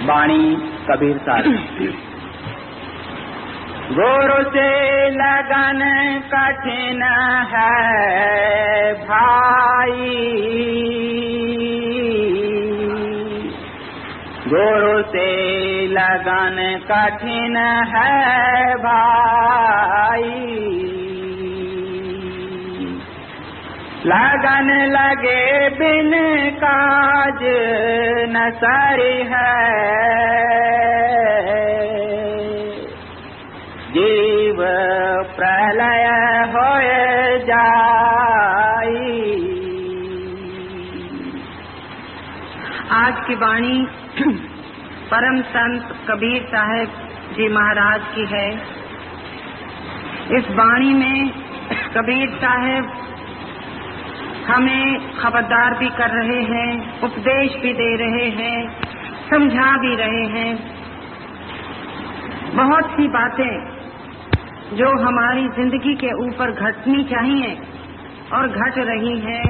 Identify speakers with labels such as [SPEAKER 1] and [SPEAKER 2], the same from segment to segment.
[SPEAKER 1] वाणी कबीर साहब। गुरु से लगन कठिन है भाई, गुरु से लगन कठिन है भाई, लगन लगे बिन काज न सरी है, जीव प्रलय होए जाई।
[SPEAKER 2] आज की वाणी परम संत कबीर साहब जी महाराज की है। इस वाणी में कबीर साहब हमें खबरदार भी कर रहे हैं, उपदेश भी दे रहे हैं, समझा भी रहे हैं। बहुत सी बातें जो हमारी जिंदगी के ऊपर घटनी चाहिए और घट रही हैं,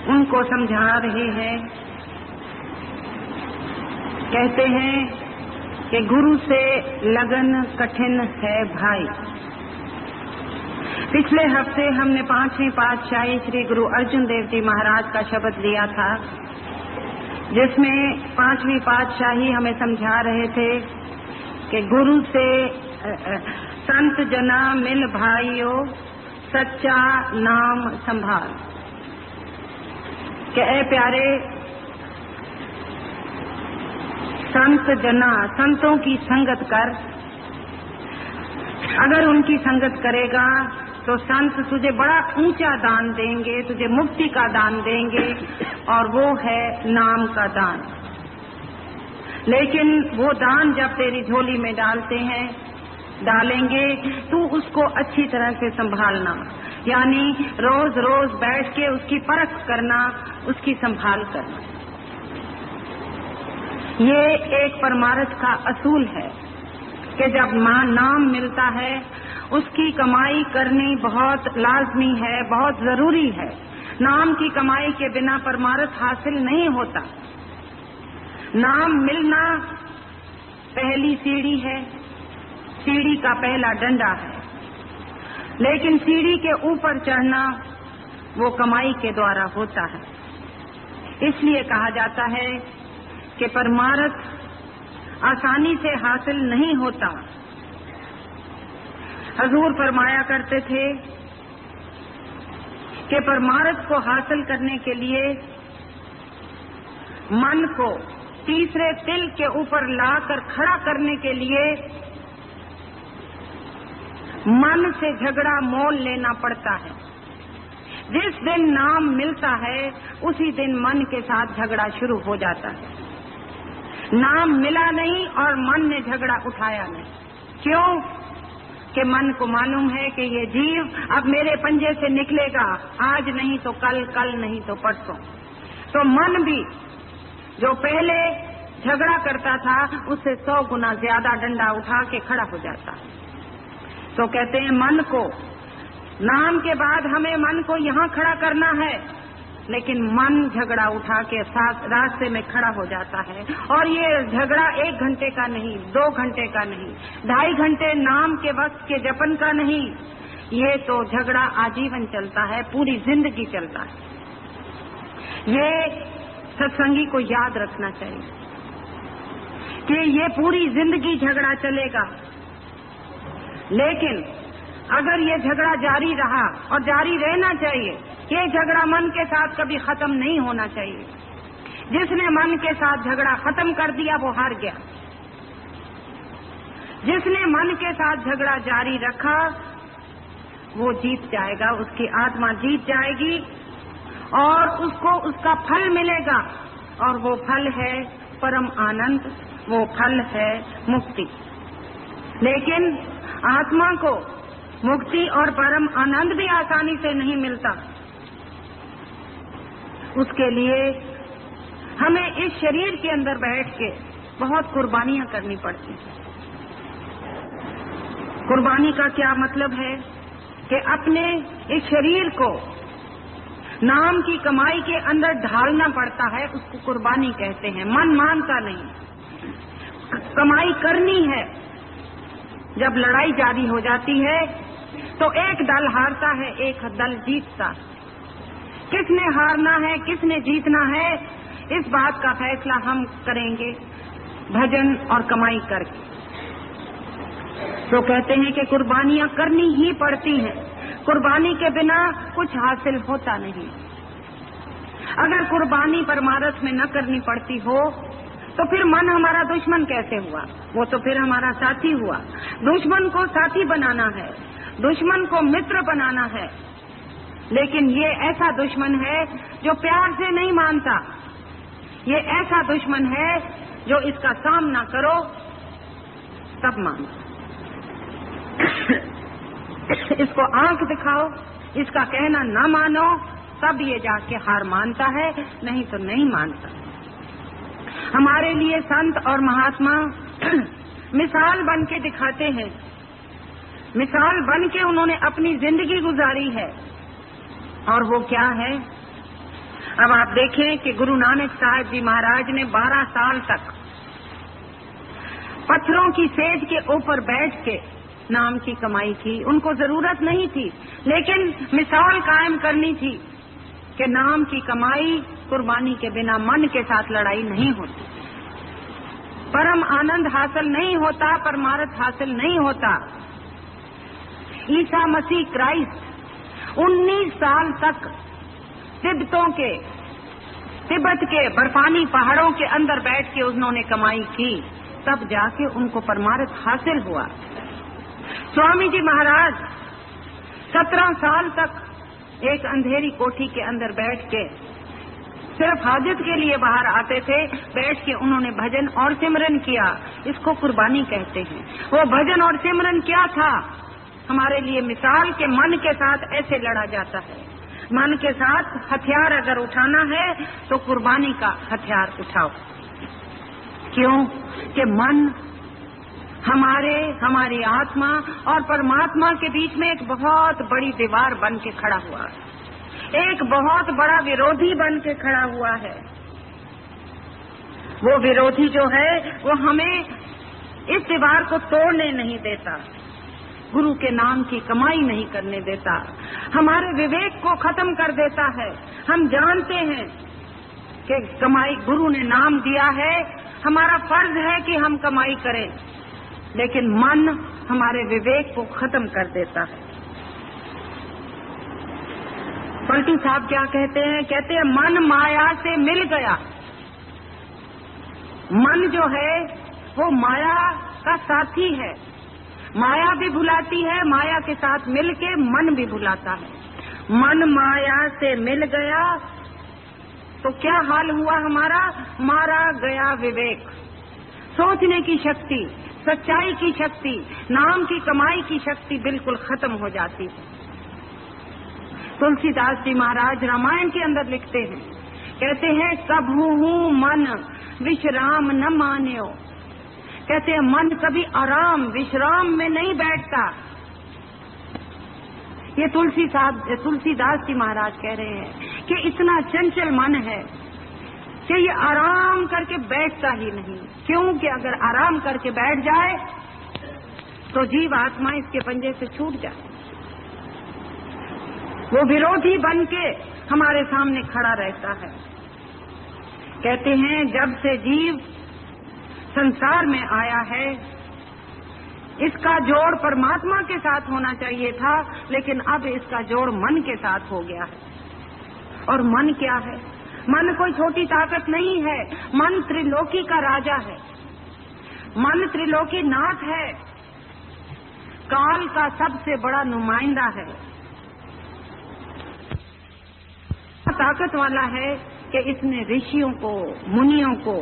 [SPEAKER 2] उनको समझा रहे हैं। कहते हैं कि गुरु से लगन कठिन है भाई। पिछले हफ्ते हमने 5वीं पातशाही श्री गुरु अर्जुन देव जी महाराज का शब्द लिया था, जिसमें 5वीं पातशाही हमें समझा रहे थे कि गुरु से संत जना मिल भाइयों सच्चा नाम संभाल। कि ऐ प्यारे संत जना, संतों की संगत कर। अगर उनकी संगत करेगा तो संत तुझे बड़ा ऊंचा दान देंगे, तुझे मुक्ति का दान देंगे, और वो है नाम का दान। लेकिन वो दान जब तेरी झोली में डालेंगे तू उसको अच्छी तरह से संभालना, यानी रोज रोज बैठ के उसकी परख करना, उसकी संभाल करना। ये एक परमार्थ का असूल है कि जब नाम मिलता है उसकी कमाई करनी बहुत लाजमी है, बहुत जरूरी है। नाम की कमाई के बिना परमार्थ हासिल नहीं होता। नाम मिलना पहली सीढ़ी है, सीढ़ी का पहला डंडा है, लेकिन सीढ़ी के ऊपर चढ़ना वो कमाई के द्वारा होता है। इसलिए कहा जाता है कि परमार्थ आसानी से हासिल नहीं होता। हजूर फरमाया करते थे कि परमार्थ को हासिल करने के लिए मन को तीसरे तिल के ऊपर लाकर खड़ा करने के लिए मन से झगड़ा मोल लेना पड़ता है। जिस दिन नाम मिलता है उसी दिन मन के साथ झगड़ा शुरू हो जाता है। नाम मिला नहीं और मन ने झगड़ा उठाया नहीं। क्यों? कि मन को मालूम है कि ये जीव अब मेरे पंजे से निकलेगा, आज नहीं तो कल, कल नहीं तो परसों। तो मन भी जो पहले झगड़ा करता था उससे 100 गुना ज्यादा डंडा उठा के खड़ा हो जाता है। तो कहते हैं मन को, नाम के बाद हमें मन को यहाँ खड़ा करना है, लेकिन मन झगड़ा उठा के रास्ते में खड़ा हो जाता है। और ये झगड़ा 1 घंटे का नहीं, 2 घंटे का नहीं, 2.5 घंटे नाम के वक्त के जपन का नहीं, ये तो झगड़ा आजीवन चलता है, पूरी जिंदगी चलता है। ये सत्संगी को याद रखना चाहिए कि ये पूरी जिंदगी झगड़ा चलेगा। लेकिन अगर ये झगड़ा जारी रहा, और जारी रहना चाहिए, ये झगड़ा मन के साथ कभी खत्म नहीं होना चाहिए। जिसने मन के साथ झगड़ा खत्म कर दिया वो हार गया। जिसने मन के साथ झगड़ा जारी रखा वो जीत जाएगा, उसकी आत्मा जीत जाएगी और उसको उसका फल मिलेगा, और वो फल है परम आनंद, वो फल है मुक्ति। लेकिन आत्मा को मुक्ति और परम आनंद भी आसानी से नहीं मिलता। उसके लिए हमें इस शरीर के अंदर बैठ के बहुत कुर्बानियां करनी पड़ती हैं। कुर्बानी का क्या मतलब है कि अपने इस शरीर को नाम की कमाई के अंदर ढालना पड़ता है, उसको कुर्बानी कहते हैं। मन मानता नहीं, कमाई करनी है। जब लड़ाई जारी हो जाती है तो एक दल हारता है, एक दल जीतता है। किसने हारना है, किसने जीतना है, इस बात का फैसला हम करेंगे भजन और कमाई करके। तो कहते हैं कि कुर्बानियां करनी ही पड़ती हैं, कुर्बानी के बिना कुछ हासिल होता नहीं। अगर कुर्बानी परमार्थ में न करनी पड़ती हो तो फिर मन हमारा दुश्मन कैसे हुआ? वो तो फिर हमारा साथी हुआ। दुश्मन को साथी बनाना है, दुश्मन को मित्र बनाना है, लेकिन ये ऐसा दुश्मन है जो प्यार से नहीं मानता। ये ऐसा दुश्मन है जो इसका सामना करो तब मानो, इसको आंख दिखाओ, इसका कहना न मानो, तब ये जाके हार मानता है, नहीं तो नहीं मानता। हमारे लिए संत और महात्मा मिसाल बन के दिखाते हैं, मिसाल बन के उन्होंने अपनी जिंदगी गुजारी है। और वो क्या है? अब आप देखें कि गुरु नानक साहब जी महाराज ने 12 साल तक पत्थरों की सेज के ऊपर बैठ के नाम की कमाई की। उनको जरूरत नहीं थी, लेकिन मिसाल कायम करनी थी कि नाम की कमाई कुर्बानी के बिना मन के साथ लड़ाई नहीं होती, परम आनंद हासिल नहीं होता, परमार्थ हासिल नहीं होता। ईसा मसीह क्राइस्ट 19 साल तक तिब्बत के बर्फानी पहाड़ों के अंदर बैठ के उन्होंने कमाई की, तब जाके उनको परमार्थ हासिल हुआ। स्वामी जी महाराज 17 साल तक एक अंधेरी कोठी के अंदर बैठ के सिर्फ हाजत के लिए बाहर आते थे, बैठ के उन्होंने भजन और सिमरन किया। इसको कुर्बानी कहते हैं। वो भजन और सिमरन क्या था? हमारे लिए मिसाल के मन के साथ ऐसे लड़ा जाता है। मन के साथ हथियार अगर उठाना है तो कुर्बानी का हथियार उठाओ। क्यों? कि मन हमारी आत्मा और परमात्मा के बीच में एक बहुत बड़ी दीवार बन के खड़ा हुआ है, एक बहुत बड़ा विरोधी बन के खड़ा हुआ है। वो विरोधी जो है वो हमें इस दीवार को तोड़ने नहीं देता, गुरु के नाम की कमाई नहीं करने देता, हमारे विवेक को खत्म कर देता है। हम जानते हैं कि कमाई गुरु ने नाम दिया है, हमारा फर्ज है कि हम कमाई करें, लेकिन मन हमारे विवेक को खत्म कर देता है। पलटू साहब क्या कहते हैं? कहते हैं मन माया से मिल गया। मन जो है वो माया का साथी है, माया भी भुलाती है, माया के साथ मिलके मन भी भुलाता है। मन माया से मिल गया तो क्या हाल हुआ हमारा? मारा गया विवेक, सोचने की शक्ति, सच्चाई की शक्ति, नाम की कमाई की शक्ति बिल्कुल खत्म हो जाती है। तुलसीदास जी महाराज रामायण के अंदर लिखते हैं, कहते हैं कभू मन विश्राम न मान्यो। कहते हैं मन कभी आराम विश्राम में नहीं बैठता। ये तुलसीदास जी महाराज कह रहे हैं कि इतना चंचल मन है कि ये आराम करके बैठता ही नहीं। क्योंकि अगर आराम करके बैठ जाए तो जीव आत्मा इसके पंजे से छूट जाए। वो विरोधी बन के हमारे सामने खड़ा रहता है। कहते हैं जब से जीव संसार में आया है, इसका जोड़ परमात्मा के साथ होना चाहिए था, लेकिन अब इसका जोड़ मन के साथ हो गया है। और मन क्या है? मन कोई छोटी ताकत नहीं है, मन त्रिलोकी का राजा है, मन त्रिलोकी नाथ है, काल का सबसे बड़ा नुमाइंदा है। ताकत वाला है कि इसने ऋषियों को, मुनियों को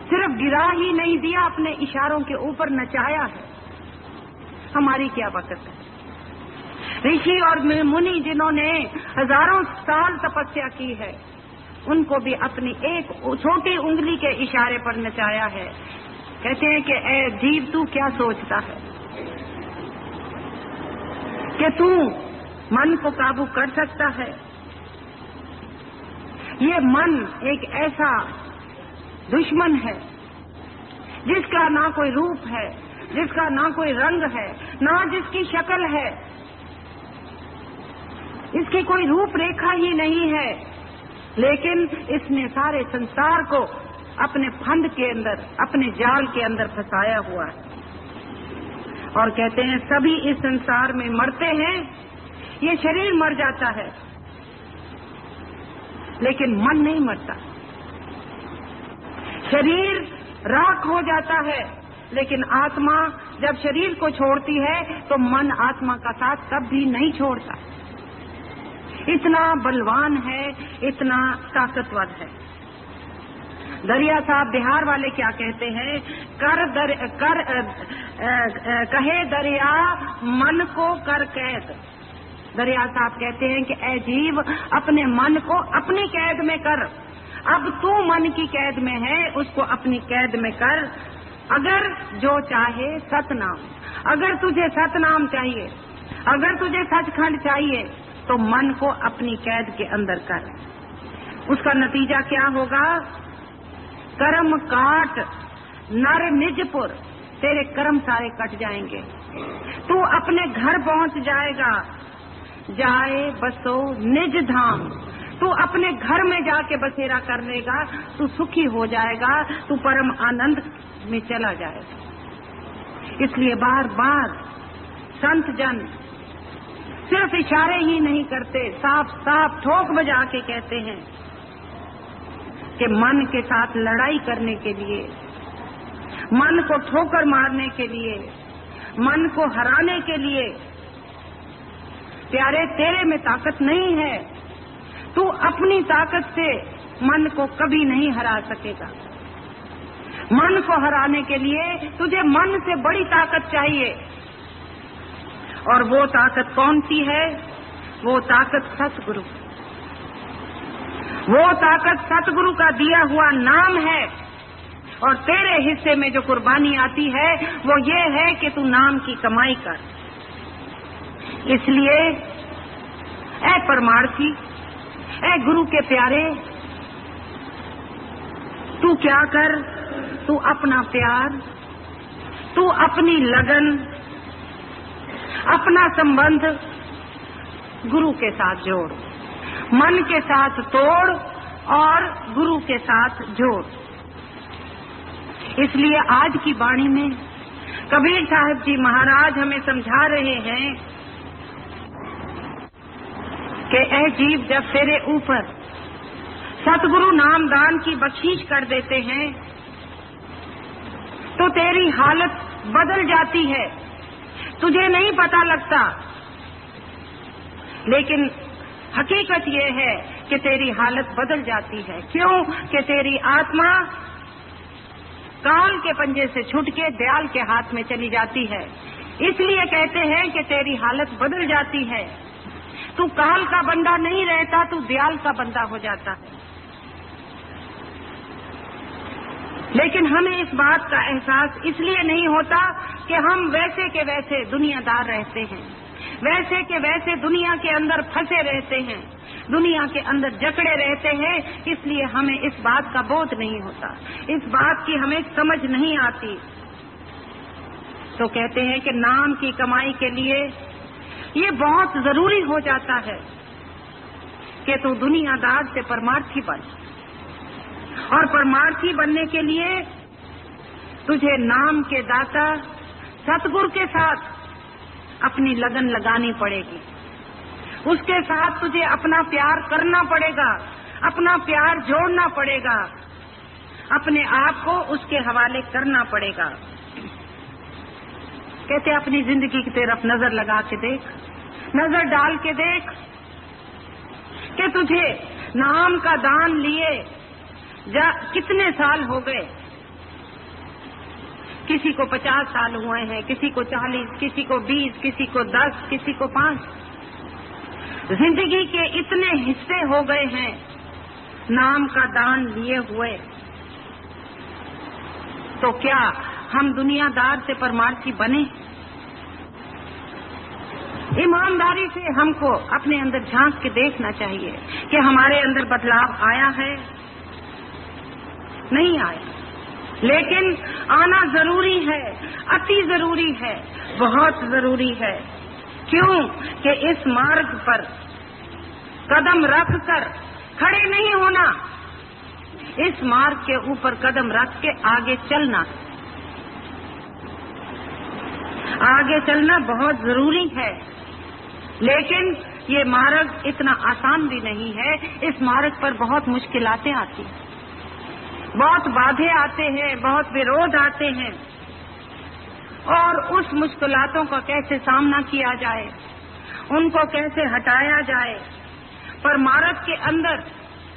[SPEAKER 2] सिर्फ गिरा ही नहीं दिया, अपने इशारों के ऊपर नचाया है। हमारी क्या वक़्त है? ऋषि और मुनि जिन्होंने हजारों साल तपस्या की है, उनको भी अपनी एक छोटी उंगली के इशारे पर नचाया है। कहते हैं कि ए जीव, तू क्या सोचता है कि तू मन को काबू कर सकता है? ये मन एक ऐसा दुश्मन है जिसका ना कोई रूप है, जिसका ना कोई रंग है, ना जिसकी शक्ल है, इसकी कोई रूपरेखा ही नहीं है, लेकिन इसने सारे संसार को अपने फंद के अंदर, अपने जाल के अंदर फंसाया हुआ है। और कहते हैं सभी इस संसार में मरते हैं, ये शरीर मर जाता है लेकिन मन नहीं मरता। शरीर राख हो जाता है लेकिन आत्मा जब शरीर को छोड़ती है तो मन आत्मा का साथ कभी नहीं छोड़ता। इतना बलवान है, इतना ताकतवर है। दरिया साहब बिहार वाले क्या कहते हैं, कहे दरिया मन को कर कैद। दरिया साहब कहते हैं कि ऐ जीव, अपने मन को अपनी कैद में कर। अब तू मन की कैद में है, उसको अपनी कैद में कर। अगर जो चाहे सतनाम, अगर तुझे सतनाम चाहिए, अगर तुझे सचखंड चाहिए तो मन को अपनी कैद के अंदर कर। उसका नतीजा क्या होगा, कर्म काट नर निजपुर, तेरे कर्म सारे कट जाएंगे। तू अपने घर पहुंच जाएगा, जाए बसो निज धाम। तू अपने घर में जाके बसेरा कर लेगा, तू सुखी हो जाएगा, तू परम आनंद में चला जाएगा। इसलिए बार बार संत जन सिर्फ इशारे ही नहीं करते, साफ साफ ठोक बजा के कहते हैं कि मन के साथ लड़ाई करने के लिए, मन को ठोकर मारने के लिए, मन को हराने के लिए, प्यारे तेरे में ताकत नहीं है। तू अपनी ताकत से मन को कभी नहीं हरा सकेगा। मन को हराने के लिए तुझे मन से बड़ी ताकत चाहिए। और वो ताकत कौन सी है? वो ताकत सतगुरु, वो ताकत सतगुरु का दिया हुआ नाम है। और तेरे हिस्से में जो कुर्बानी आती है वो ये है कि तू नाम की कमाई कर। इसलिए ऐ परमार्थी, ऐ गुरु के प्यारे, तू क्या कर, तू अपना प्यार, तू अपनी लगन, अपना संबंध गुरु के साथ जोड़, मन के साथ तोड़ और गुरु के साथ जोड़। इसलिए आज की वाणी में कबीर साहब जी महाराज हमें समझा रहे हैं कि ऐ जीव, जब तेरे ऊपर सतगुरु नामदान की बख्शीश कर देते हैं तो तेरी हालत बदल जाती है। तुझे नहीं पता लगता, लेकिन हकीकत ये है कि तेरी हालत बदल जाती है। क्यों? कि तेरी आत्मा काल के पंजे से छूट के दयाल के हाथ में चली जाती है। इसलिए कहते हैं कि तेरी हालत बदल जाती है। तू काल का बंदा नहीं रहता, तू दयाल का बंदा हो जाता है। लेकिन हमें इस बात का एहसास इसलिए नहीं होता कि हम वैसे के वैसे दुनियादार रहते हैं, वैसे के वैसे दुनिया के अंदर फंसे रहते हैं, दुनिया के अंदर जकड़े रहते हैं। इसलिए हमें इस बात का बोध नहीं होता, इस बात की हमें समझ नहीं आती। तो कहते हैं कि नाम की कमाई के लिए ये बहुत जरूरी हो जाता है कि तू दुनियादार से परमार्थी बन। और परमार्थी बनने के लिए तुझे नाम के दाता सतगुरु के साथ अपनी लगन लगानी पड़ेगी। उसके साथ तुझे अपना प्यार करना पड़ेगा, अपना प्यार जोड़ना पड़ेगा, अपने आप को उसके हवाले करना पड़ेगा। कहते अपनी जिंदगी की तरफ नजर लगा के देख, नजर डाल के देख कि तुझे नाम का दान लिए कितने साल हो गए। किसी को 50 साल हुए हैं, किसी को 40, किसी को 20, किसी को 10, किसी को 5। जिंदगी के इतने हिस्से हो गए हैं नाम का दान लिए हुए। तो क्या हम दुनियादार से परमार्थी बने? ईमानदारी से हमको अपने अंदर झांक के देखना चाहिए कि हमारे अंदर बदलाव आया है, नहीं आया। लेकिन आना जरूरी है, अति जरूरी है, बहुत जरूरी है। क्यों कि इस मार्ग पर कदम रखकर खड़े नहीं होना, इस मार्ग के ऊपर कदम रख के आगे चलना, आगे चलना बहुत जरूरी है। लेकिन ये मार्ग इतना आसान भी नहीं है। इस मार्ग पर बहुत मुश्किलातें आती हैं, बहुत बाधे आते हैं, बहुत विरोध आते हैं, और उस मुश्किलातों का कैसे सामना किया जाए, उनको कैसे हटाया जाए, पर मार्ग के अंदर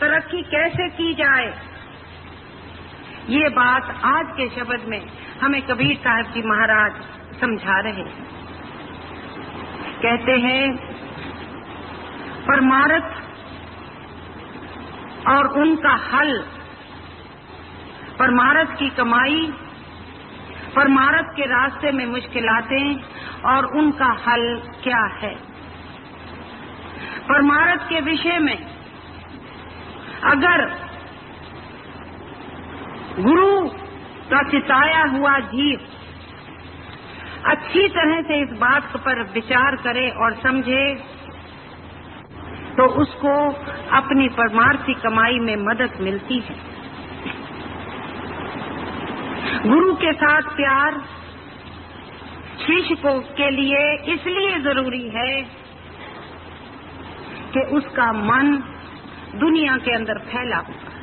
[SPEAKER 2] तरक्की कैसे की जाए, ये बात आज के शब्द में हमें कबीर साहब जी महाराज समझा रहे हैं। कहते हैं परमार्थ और उनका हल, परमार्थ की कमाई, परमार्थ के रास्ते में मुश्किलातें और उनका हल क्या है। परमार्थ के विषय में अगर गुरु का चिताया हुआ जीव अच्छी तरह से इस बात पर विचार करे और समझे, तो उसको अपनी परमार्थी कमाई में मदद मिलती है। गुरु के साथ प्यार शिष्य को के लिए इसलिए जरूरी है कि उसका मन दुनिया के अंदर फैला हुआ है,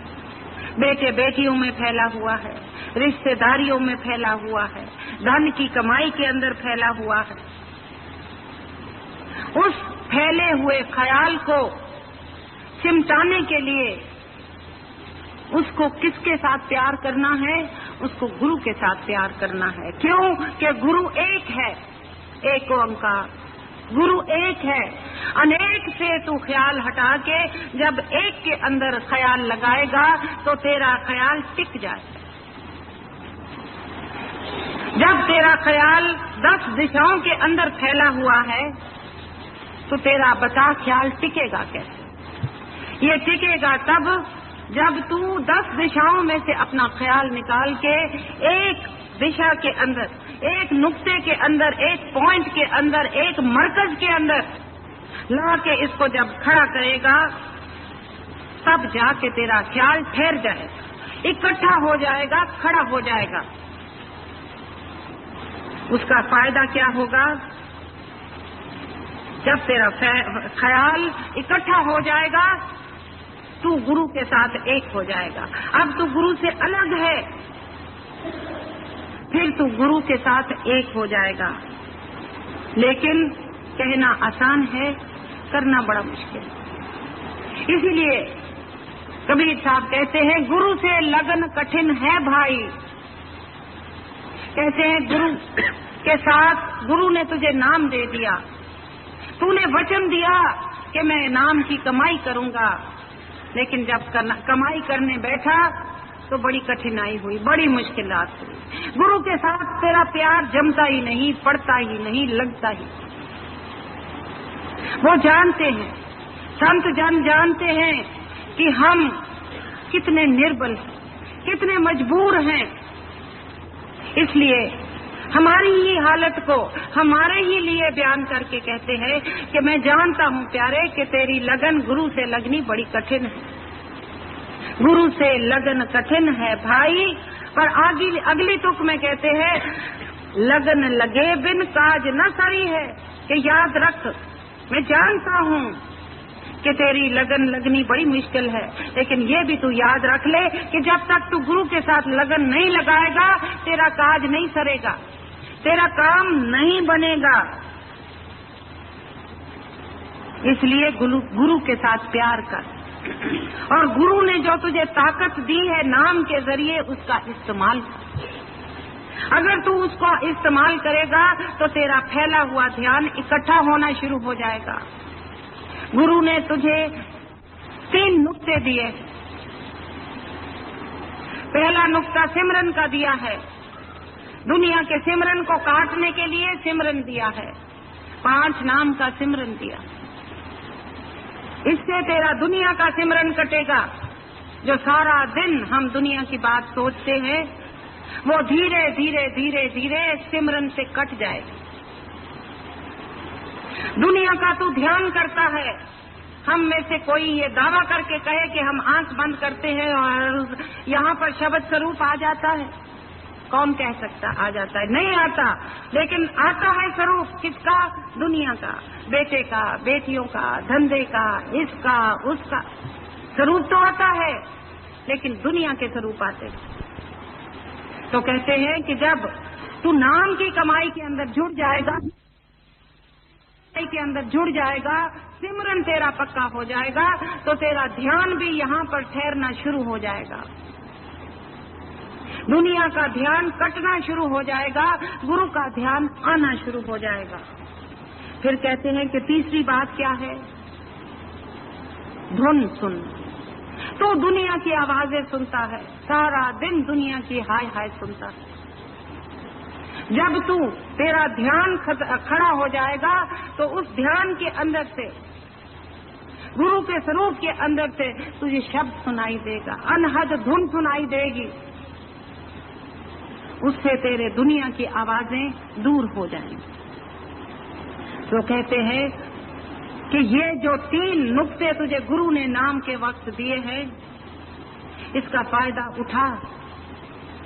[SPEAKER 2] बेटे बेटियों में फैला हुआ है, रिश्तेदारियों में फैला हुआ है, धन की कमाई के अंदर फैला हुआ है। उस फैले हुए ख्याल को सिमटाने के लिए उसको किसके साथ प्यार करना है? उसको गुरु के साथ प्यार करना है। क्यों कि गुरु एक है, एक ओंकार, गुरु एक है। अनेक से तू ख्याल हटा के जब एक के अंदर ख्याल लगाएगा तो तेरा ख्याल टिक जाएगा। जब तेरा ख्याल 10 दिशाओं के अंदर फैला हुआ है तो तेरा बता ख्याल टिकेगा कैसे? ये टिकेगा तब जब तू 10 दिशाओं में से अपना ख्याल निकाल के एक दिशा के अंदर, एक नुक्ते के अंदर, एक पॉइंट के अंदर, एक मरकज के अंदर ला के इसको जब खड़ा करेगा, तब जाके तेरा ख्याल ठहर जाएगा, इकट्ठा हो जाएगा, खड़ा हो जाएगा। उसका फायदा क्या होगा? जब तेरा ख्याल इकट्ठा हो जाएगा, तू गुरु के साथ एक हो जाएगा। अब तू गुरु से अलग है, फिर तू गुरु के साथ एक हो जाएगा। लेकिन कहना आसान है, करना बड़ा मुश्किल है। इसीलिए कबीर साहब कहते हैं, गुरु से लगन कठिन है भाई। कहते हैं गुरु के साथ, गुरु ने तुझे नाम दे दिया, तूने वचन दिया कि मैं नाम की कमाई करूंगा, लेकिन जब कमाई करने बैठा तो बड़ी कठिनाई हुई, बड़ी मुश्किलात हुई। गुरु के साथ तेरा प्यार जमता ही नहीं, पड़ता ही नहीं, लगता ही। वो जानते हैं, संत जन जानते हैं कि हम कितने निर्बल हैं, कितने मजबूर हैं। इसलिए हमारी ही हालत को हमारे ही लिए बयान करके कहते हैं कि मैं जानता हूँ प्यारे कि तेरी लगन गुरु से लगनी बड़ी कठिन है। गुरु से लगन कठिन है भाई। पर अगली तुक में कहते हैं, लगन लगे बिन काज न सरी है। कि याद रख, मैं जानता हूँ कि तेरी लगन लगनी बड़ी मुश्किल है, लेकिन ये भी तू याद रख ले कि जब तक तू गुरु के साथ लगन नहीं लगाएगा, तेरा काज नहीं सरेगा, तेरा काम नहीं बनेगा। इसलिए गुरु के साथ प्यार कर, और गुरु ने जो तुझे ताकत दी है नाम के जरिए, उसका इस्तेमाल कर। अगर तू उसका इस्तेमाल करेगा तो तेरा फैला हुआ ध्यान इकट्ठा होना शुरू हो जाएगा। गुरु ने तुझे 3 नुक्ते दिए। पहला नुक्ता सिमरन का दिया है, दुनिया के सिमरन को काटने के लिए सिमरन दिया है, 5 नाम का सिमरन दिया। इससे तेरा दुनिया का सिमरन कटेगा। जो सारा दिन हम दुनिया की बात सोचते हैं, वो धीरे धीरे धीरे धीरे सिमरन से कट जाएगा। दुनिया का तू ध्यान करता है। हम में से कोई ये दावा करके कहे कि हम आंख बंद करते हैं और यहाँ पर शब्द स्वरूप आ जाता है। कौन कह सकता आ जाता है? नहीं आता। लेकिन आता है स्वरूप किसका? दुनिया का, बेटे का, बेटियों का, धंधे का, इसका उसका स्वरूप तो आता है, लेकिन दुनिया के स्वरूप आते हैं। तो कहते हैं कि जब तू नाम की कमाई के अंदर जुड़ जाएगा, सिमरन तेरा पक्का हो जाएगा, तो तेरा ध्यान भी यहाँ पर ठहरना शुरू हो जाएगा। दुनिया का ध्यान कटना शुरू हो जाएगा, गुरु का ध्यान आना शुरू हो जाएगा। फिर कहते हैं कि तीसरी बात क्या है? धुन सुन। तो दुनिया की आवाजें सुनता है, सारा दिन दुनिया की हाय हाय सुनता है। जब तू तेरा ध्यान खड़ा हो जाएगा तो उस ध्यान के अंदर से, गुरु के स्वरूप के अंदर से तुझे शब्द सुनाई देगा, अनहद धुन सुनाई देगी। उससे तेरे दुनिया की आवाजें दूर हो जाएंगी। तो कहते हैं कि ये जो 3 नुक्ते तुझे गुरु ने नाम के वक्त दिए हैं, इसका फायदा उठा।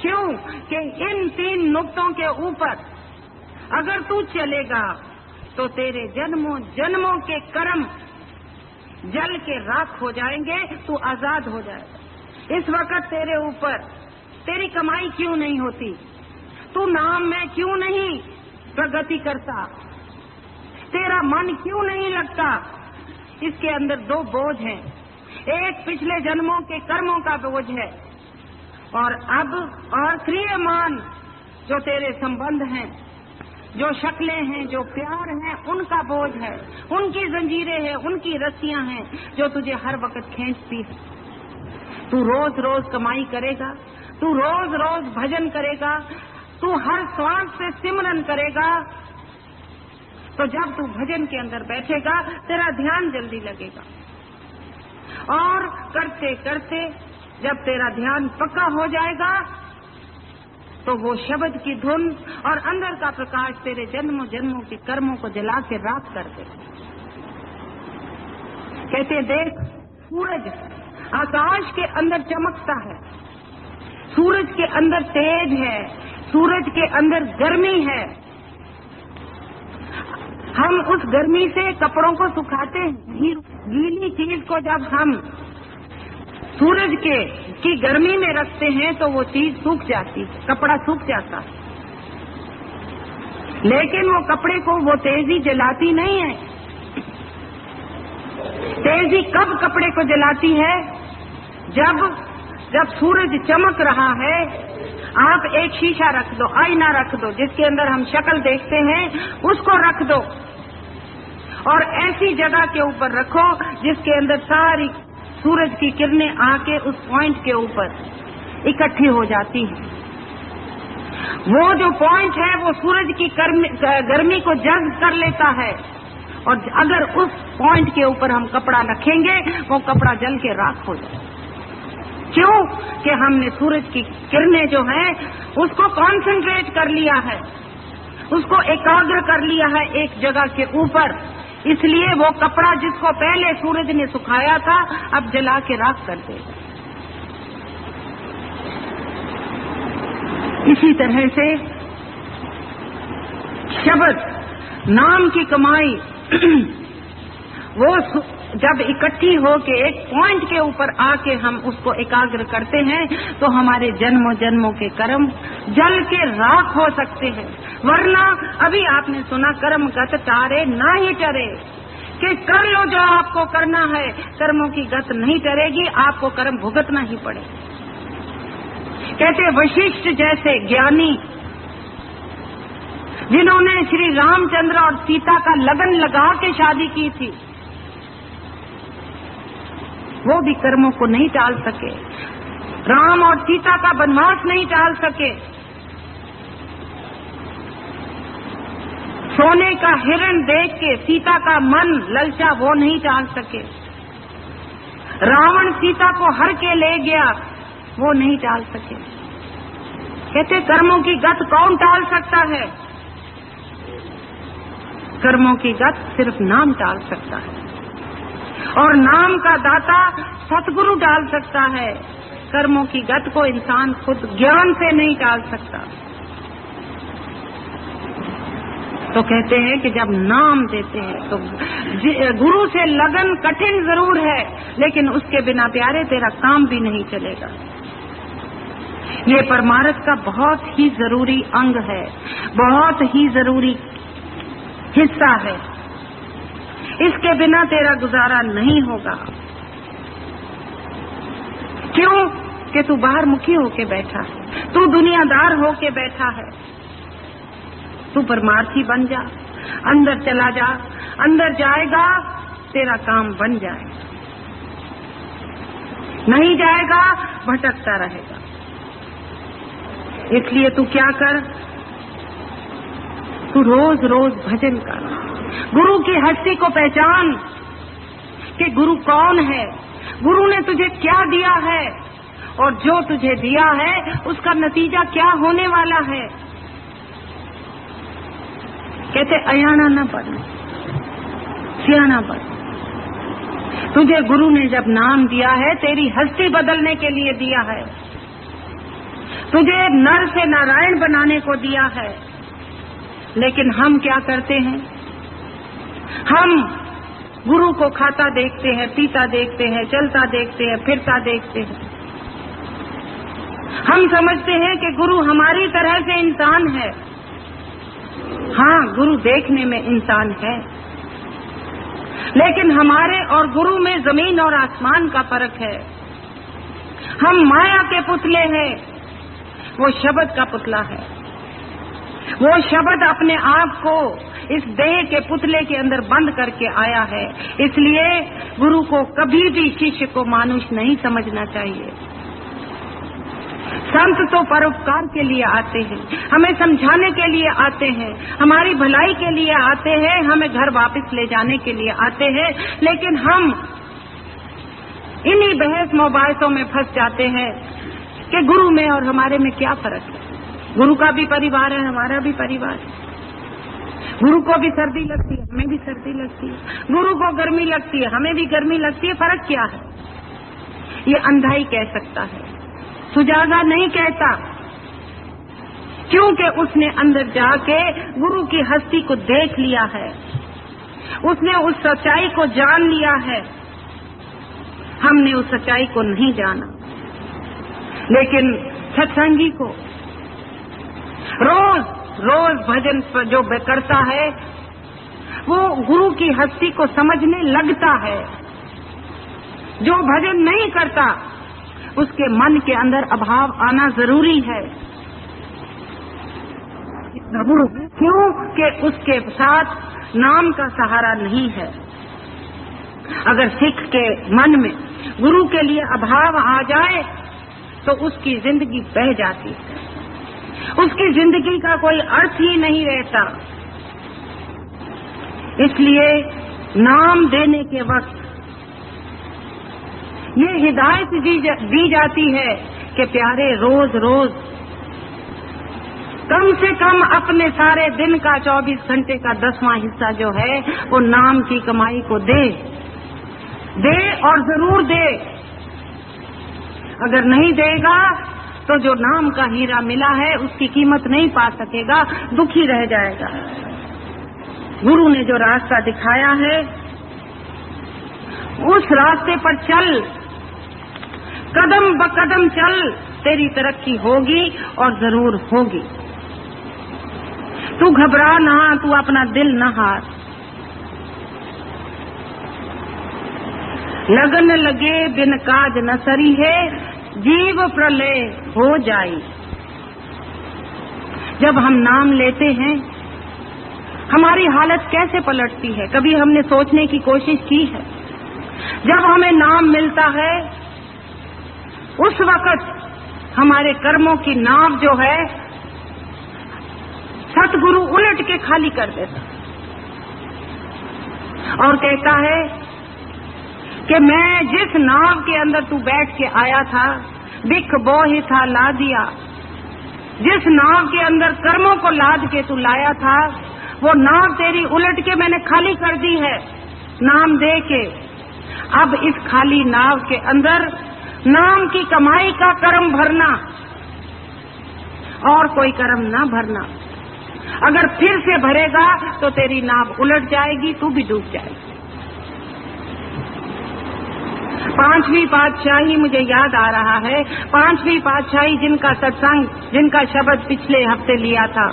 [SPEAKER 2] क्यों? कि इन 3 नुक्तों के ऊपर अगर तू चलेगा तो तेरे जन्मों जन्मों के कर्म जल के राख हो जाएंगे, तू आजाद हो जाएगा। इस वक्त तेरे ऊपर तेरी कमाई क्यों नहीं होती? तू नाम में क्यों नहीं प्रगति करता? तेरा मन क्यों नहीं लगता? इसके अंदर 2 बोझ हैं। एक पिछले जन्मों के कर्मों का बोझ है, और अब और क्रियमान जो तेरे संबंध हैं, जो शक्लें हैं, जो प्यार हैं, उनका बोझ है, उनकी जंजीरें हैं, उनकी रस्सियां हैं जो तुझे हर वक्त खींचती है। तू रोज रोज कमाई करेगा, तू रोज रोज भजन करेगा, तू हर श्वास से सिमरन करेगा, तो जब तू भजन के अंदर बैठेगा तेरा ध्यान जल्दी लगेगा। और करते करते जब तेरा ध्यान पक्का हो जाएगा तो वो शब्द की धुन और अंदर का प्रकाश तेरे जन्मों जन्मों के कर्मों को जला के राख कर दे। कहते देख, सूरज आकाश के अंदर चमकता है, सूरज के अंदर तेज है, सूरज के अंदर गर्मी है। हम उस गर्मी से कपड़ों को सुखाते हैं। गीली चीज को जब हम सूरज की गर्मी में रखते हैं तो वो चीज सूख जाती, कपड़ा सूख जाता। लेकिन वो कपड़े को वो तेजी जलाती नहीं है। तेजी कब कपड़े को जलाती है? जब सूरज चमक रहा है। आप एक शीशा रख दो, आईना रख दो, जिसके अंदर हम शक्ल देखते हैं, उसको रख दो और ऐसी जगह के ऊपर रखो जिसके अंदर सारी सूरज की किरणें आके उस पॉइंट के ऊपर इकट्ठी हो जाती हैं। वो जो पॉइंट है वो सूरज की गर्मी को जज्ब कर लेता है, और अगर उस पॉइंट के ऊपर हम कपड़ा रखेंगे वो कपड़ा जल के राख हो जाए। क्यों? कि हमने सूरज की किरणें जो हैं उसको कॉन्सेंट्रेट कर लिया है, उसको एकाग्र कर लिया है एक जगह के ऊपर। इसलिए वो कपड़ा जिसको पहले सूरज ने सुखाया था अब जला के राख कर देगा। इसी तरह से शब्द नाम की कमाई वो जब इकट्ठी हो के एक पॉइंट के ऊपर आके हम उसको एकाग्र करते हैं तो हमारे जन्मों जन्मों के कर्म जल के राख हो सकते हैं। वरना अभी आपने सुना कर्म गत टारे ना ही टरे, कि कर लो जो आपको करना है, कर्मों की गत नहीं टरेगी, आपको कर्म भुगतना ही पड़ेगा। कहते वशिष्ठ जैसे ज्ञानी जिन्होंने श्री रामचंद्र और सीता का लगन लगा के शादी की थी, वो भी कर्मों को नहीं टाल सके, राम और सीता का वनवास नहीं टाल सके, सोने का हिरण देख के सीता का मन ललचा वो नहीं टाल सके, रावण सीता को हर के ले गया वो नहीं टाल सके। कहते कर्मों की गत कौन टाल सकता है? कर्मों की गत सिर्फ नाम टाल सकता है, और नाम का दाता सतगुरु टाल सकता है। कर्मों की गत को इंसान खुद ज्ञान से नहीं टाल सकता। तो कहते हैं कि जब नाम देते हैं तो गुरु से लगन कठिन जरूर है, लेकिन उसके बिना प्यारे तेरा काम भी नहीं चलेगा। ये परमार्थ का बहुत ही जरूरी अंग है, बहुत ही जरूरी हिस्सा है। इसके बिना तेरा गुजारा नहीं होगा। क्यों? कि तू बाहर मुखी होके बैठा है, तू दुनियादार होके बैठा है। तू परमार्थी बन जा, अंदर चला जा, अंदर जाएगा तेरा काम बन जाएगा, नहीं जाएगा भटकता रहेगा। इसलिए तू क्या कर, तू रोज रोज भजन कर, गुरु की हस्ती को पहचान कि गुरु कौन है, गुरु ने तुझे क्या दिया है, और जो तुझे दिया है उसका नतीजा क्या होने वाला है। कहते अयाना न बन, सियाना बन। तुझे गुरु ने जब नाम दिया है तेरी हस्ती बदलने के लिए दिया है, तुझे नर से नारायण बनाने को दिया है। लेकिन हम क्या करते हैं? हम गुरु को खाता देखते हैं, पीता देखते हैं, चलता देखते हैं, फिरता देखते हैं। हम समझते हैं कि गुरु हमारी तरह से इंसान है। हाँ, गुरु देखने में इंसान है, लेकिन हमारे और गुरु में जमीन और आसमान का फर्क है। हम माया के पुतले हैं, वो शब्द का पुतला है। वो शब्द अपने आप को इस देह के पुतले के अंदर बंद करके आया है। इसलिए गुरु को कभी भी शिष्य को मानुष नहीं समझना चाहिए। संत तो परोपकार के लिए आते हैं, हमें समझाने के लिए आते हैं, हमारी भलाई के लिए आते हैं, हमें घर वापस ले जाने के लिए आते हैं। लेकिन हम इन्हीं बहस मुबाहसों में फंस जाते हैं कि गुरु में और हमारे में क्या फर्क है। गुरु का भी परिवार है, हमारा भी परिवार है। गुरु को भी सर्दी लगती है, हमें भी सर्दी लगती है। गुरु को गर्मी लगती है, हमें भी गर्मी लगती है। फर्क क्या है? ये अंधा ही कह सकता है, सुजागा नहीं कहता, क्योंकि उसने अंदर जाके गुरु की हस्ती को देख लिया है, उसने उस सच्चाई को जान लिया है। हमने उस सच्चाई को नहीं जाना, लेकिन सत्संगी को रोज रोज भजन जो करता है वो गुरु की हस्ती को समझने लगता है। जो भजन नहीं करता उसके मन के अंदर अभाव आना जरूरी है। क्यों? कि उसके साथ नाम का सहारा नहीं है। अगर सिख के मन में गुरु के लिए अभाव आ जाए तो उसकी जिंदगी बह जाती है, उसकी जिंदगी का कोई अर्थ ही नहीं रहता। इसलिए नाम देने के वक्त ये हिदायत दी जाती है कि प्यारे रोज रोज कम से कम अपने सारे दिन का 24 घंटे का 10वां हिस्सा जो है वो नाम की कमाई को दे और जरूर दे। अगर नहीं देगा तो जो नाम का हीरा मिला है उसकी कीमत नहीं पा सकेगा, दुखी रह जाएगा। गुरु ने जो रास्ता दिखाया है उस रास्ते पर चल, कदम ब कदम चल, तेरी तरक्की होगी और जरूर होगी। तू घबरा ना, तू अपना दिल न हार। लगन लगे बिन काज न सरी है, जीव प्रलय हो जाई। जब हम नाम लेते हैं हमारी हालत कैसे पलटती है, कभी हमने सोचने की कोशिश की है? जब हमें नाम मिलता है उस वक्त हमारे कर्मों की नाव जो है सतगुरु उलट के खाली कर देता और कहता है कि मैं जिस नाव के अंदर तू बैठ के आया था, बिख बोही था ला दिया, जिस नाव के अंदर कर्मों को लाद के तू लाया था, वो नाव तेरी उलट के मैंने खाली कर दी है नाम दे के। अब इस खाली नाव के अंदर नाम की कमाई का कर्म भरना और कोई कर्म ना भरना। अगर फिर से भरेगा तो तेरी नाव उलट जाएगी, तू भी डूब जाएगी। पांचवी पातशाही मुझे याद आ रहा है, पांचवी पातशाही जिनका सत्संग, जिनका शब्द पिछले हफ्ते लिया था,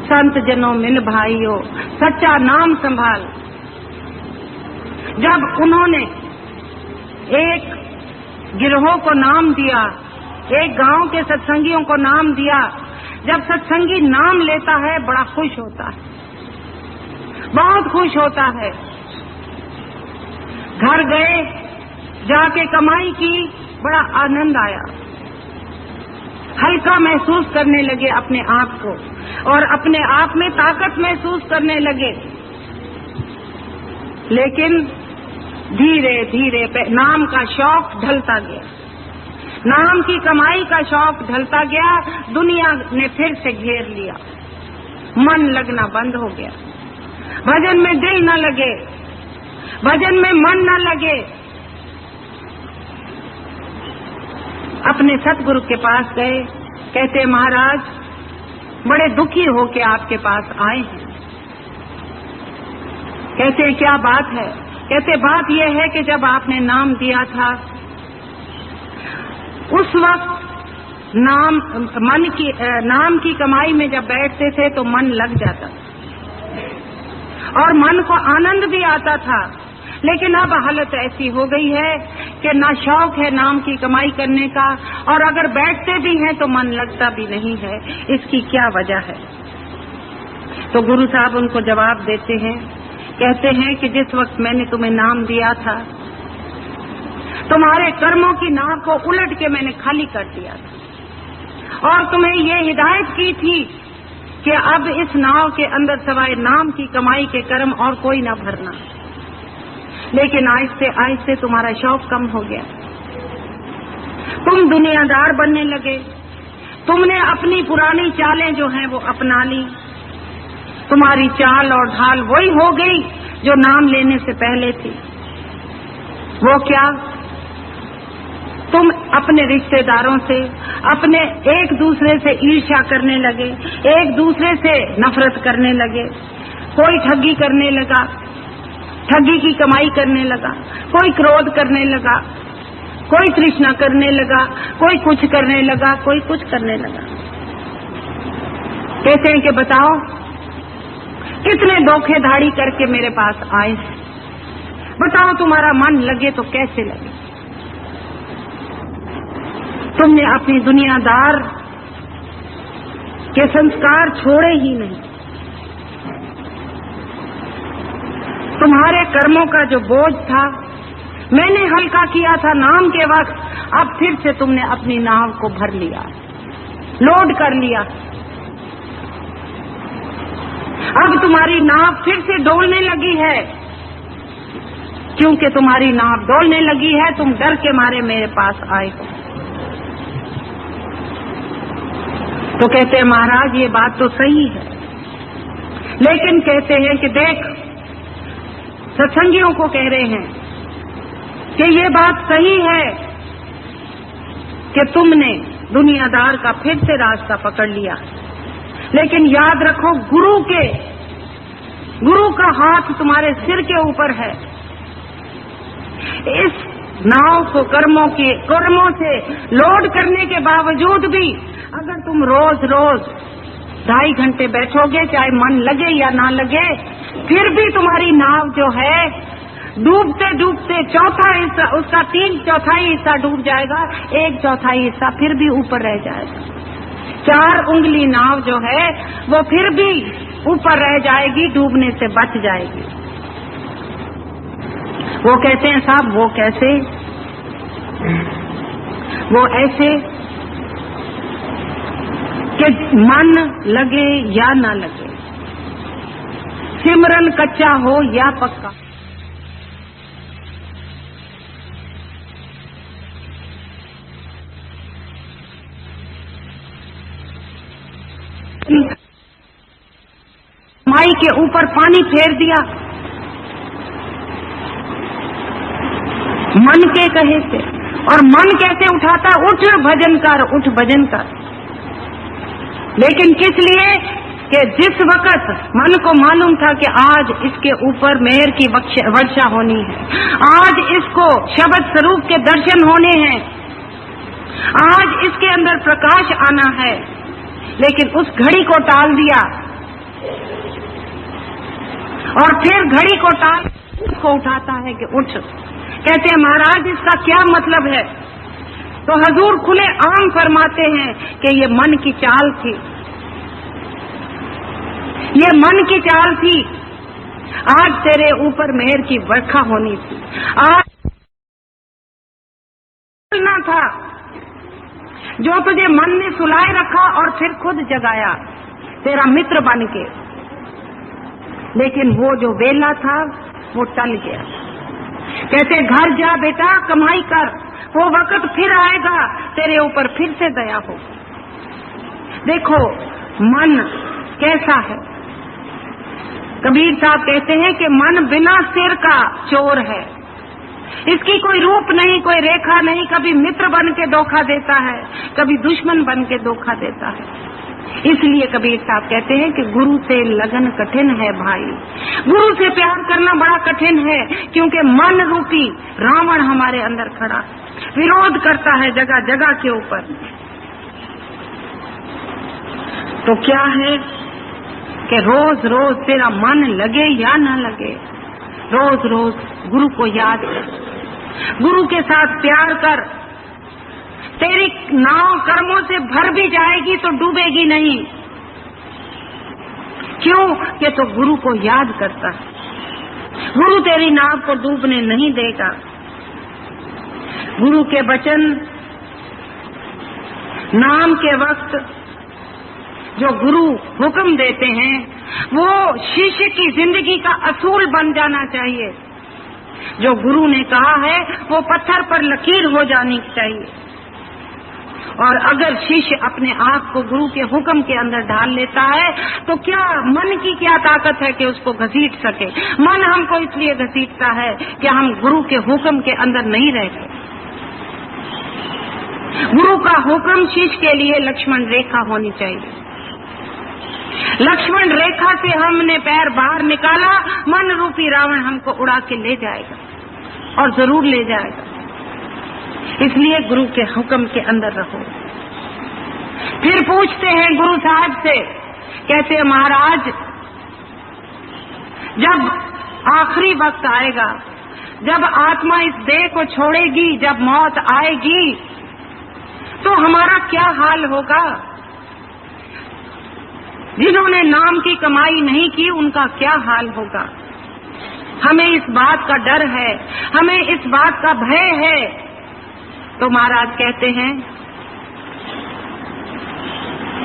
[SPEAKER 2] संत जनों मिल भाइयों सच्चा नाम संभाल। जब उन्होंने एक गिरोह को नाम दिया, एक गांव के सत्संगियों को नाम दिया, जब सत्संगी नाम लेता है बड़ा खुश होता है, बहुत खुश होता है। घर गए, जाके कमाई की, बड़ा आनंद आया, हल्का महसूस करने लगे अपने आप को और अपने आप में ताकत महसूस करने लगे। लेकिन धीरे धीरे नाम का शौक ढलता गया, नाम की कमाई का शौक ढलता गया, दुनिया ने फिर से घेर लिया, मन लगना बंद हो गया, भजन में दिल न लगे, भजन में मन न लगे। अपने सतगुरु के पास गए, कहते महाराज बड़े दुखी होके आपके पास आए हैं। कहते क्या बात है? कहते बात यह है कि जब आपने नाम दिया था उस वक्त नाम की कमाई में जब बैठते थे तो मन लग जाता और मन को आनंद भी आता था। लेकिन अब हालत ऐसी हो गई है कि ना शौक है नाम की कमाई करने का, और अगर बैठते भी हैं तो मन लगता भी नहीं है। इसकी क्या वजह है? तो गुरु साहब उनको जवाब देते हैं, कहते हैं कि जिस वक्त मैंने तुम्हें नाम दिया था, तुम्हारे कर्मों की नाव को उलट के मैंने खाली कर दिया था और तुम्हें ये हिदायत की थी कि अब इस नाव के अंदर सवाए नाम की कमाई के कर्म और कोई ना भरना। लेकिन आहिस्ते आहिस्ते तुम्हारा शौक कम हो गया, तुम दुनियादार बनने लगे, तुमने अपनी पुरानी चालें जो हैं वो अपना ली। तुम्हारी चाल और ढाल वही हो गई जो नाम लेने से पहले थी। वो क्या? तुम अपने रिश्तेदारों से, अपने एक दूसरे से ईर्ष्या करने लगे, एक दूसरे से नफरत करने लगे। कोई ठगी करने लगा, ठगी की कमाई करने लगा, कोई क्रोध करने लगा, कोई तृष्णा करने लगा, कोई कुछ करने लगा, कोई कुछ करने लगा। कहते हैं कि बताओ कितने धोखेधाड़ी करके मेरे पास आए, बताओ तुम्हारा मन लगे तो कैसे लगे? तुमने अपनी दुनियादार के संस्कार छोड़े ही नहीं। तुम्हारे कर्मों का जो बोझ था मैंने हल्का किया था नाम के वक्त, अब फिर से तुमने अपनी नाव को भर लिया, लोड कर लिया। अब तुम्हारी नाव फिर से डोलने लगी है। क्योंकि तुम्हारी नाव डोलने लगी है, तुम डर के मारे मेरे पास आए हो। तो कहते हैं महाराज ये बात तो सही है, लेकिन कहते हैं कि देख, सत्संगियों को कह रहे हैं कि ये बात सही है कि तुमने दुनियादार का फिर से रास्ता पकड़ लिया, लेकिन याद रखो गुरु का हाथ तुम्हारे सिर के ऊपर है। इस नाव को कर्मों से लोड करने के बावजूद भी अगर तुम रोज 2.5 घंटे बैठोगे, चाहे मन लगे या ना लगे, फिर भी तुम्हारी नाव जो है डूबते डूबते चौथा हिस्सा, उसका 3/4 हिस्सा डूब जाएगा, 1/4 हिस्सा फिर भी ऊपर रह जाएगा। 4 उंगली नाव जो है वो फिर भी ऊपर रह जाएगी, डूबने से बच जाएगी। वो कहते हैं साहब वो कैसे? वो ऐसे कि मन लगे या ना लगे, सिमरन कच्चा हो या पक्का, माई के ऊपर पानी फेर दिया मन के कहे से, और मन कैसे उठाता, उठ भजन कर, उठ भजन कर। लेकिन किस लिए कि जिस वक्त मन को मालूम था कि आज इसके ऊपर मेहर की वर्षा होनी है, आज इसको शब्द स्वरूप के दर्शन होने हैं, आज इसके अंदर प्रकाश आना है, लेकिन उस घड़ी को टाल दिया और फिर घड़ी को टाल उसको उठाता है कि उठ। कहते हैं महाराज इसका क्या मतलब है? तो हजूर खुले आम फरमाते हैं कि ये मन की चाल थी, ये मन की चाल थी। आज तेरे ऊपर मेहर की बरखा होनी थी, आज ना था जो तुझे मन ने सुलाए रखा और फिर खुद जगाया तेरा मित्र बन के, लेकिन वो जो वेला था वो टल गया। कहते घर जा बेटा, कमाई कर, वो वक्त फिर आएगा तेरे ऊपर फिर से दया हो। देखो मन कैसा है। कबीर साहब कहते हैं कि मन बिना सिर का चोर है, इसकी कोई रूप नहीं, कोई रेखा नहीं, कभी मित्र बन के धोखा देता है, कभी दुश्मन बन के धोखा देता है। इसलिए कबीर साहब कहते हैं कि गुरु से लगन कठिन है भाई, गुरु से प्यार करना बड़ा कठिन है, क्योंकि मन रूपी रावण हमारे अंदर खड़ा विरोध करता है जगह जगह के ऊपर। तो क्या है कि रोज रोज तेरा मन लगे या न लगे, रोज रोज गुरु को याद कर, गुरु के साथ प्यार कर। तेरी नाव कर्मों से भर भी जाएगी तो डूबेगी नहीं। क्यों? कि तो गुरु को याद करता है। गुरु तेरी नाव को डूबने नहीं देगा। गुरु के वचन नाम के वक्त जो गुरु हुक्म देते हैं वो शिष्य की जिंदगी का असूल बन जाना चाहिए। जो गुरु ने कहा है वो पत्थर पर लकीर हो जानी चाहिए। और अगर शिष्य अपने आप को गुरु के हुक्म के अंदर ढाल लेता है तो क्या मन की क्या ताकत है कि उसको घसीट सके। मन हमको इसलिए घसीटता है कि हम गुरु के हुक्म के अंदर नहीं रहते। गुरु का हुक्म शिष्य के लिए लक्ष्मण रेखा होनी चाहिए। लक्ष्मण रेखा से हमने पैर बाहर निकाला, मन रूपी रावण हमको उड़ा के ले जाएगा और जरूर ले जाएगा। इसलिए गुरु के हुक्म के अंदर रहो। फिर पूछते हैं गुरु साहब से, कहते हैं महाराज जब आखिरी वक्त आएगा, जब आत्मा इस देह को छोड़ेगी, जब मौत आएगी तो हमारा क्या हाल होगा। जिन्होंने नाम की कमाई नहीं की उनका क्या हाल होगा। हमें इस बात का डर है, हमें इस बात का भय है। तो महाराज कहते हैं